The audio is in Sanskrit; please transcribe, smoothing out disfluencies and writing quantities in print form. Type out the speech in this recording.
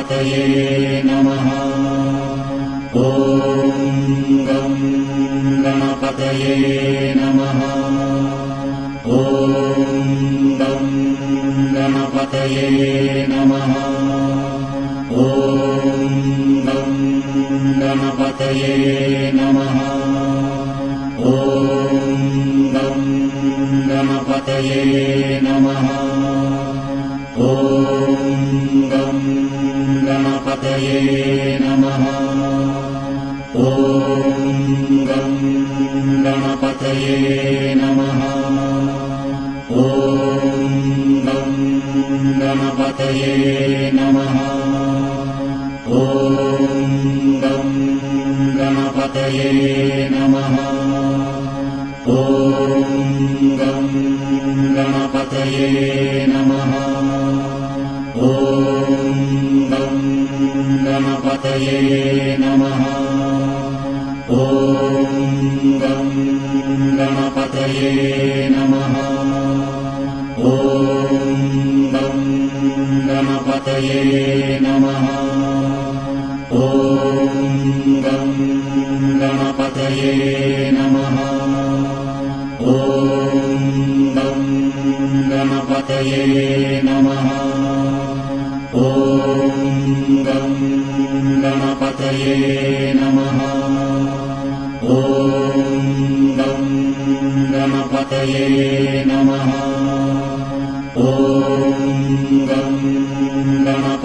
गणपतये नमः। ॐ गं गणपतये नमः। ॐ गं गणपतये नमः। ॐ गं गणपतये नमः। ॐ गं गणपतये नमः। ॐ गं गणपतये नमः। ॐ गं गणपतये नमः। ॐ गं गणपतये नमः। ॐ गं गणपतये नमः। ॐ गं गणपतये नमः। ॐ गं गणपतये नमः। ॐ गं गणपतये नमः। ॐ गं गणपतये नमः। ॐ गं गणपतये नमः। ॐ गं गणपतये नमः। ॐ गं गणपतये नमः। ॐ गं गणपतये नमः। ॐ गं गणपतये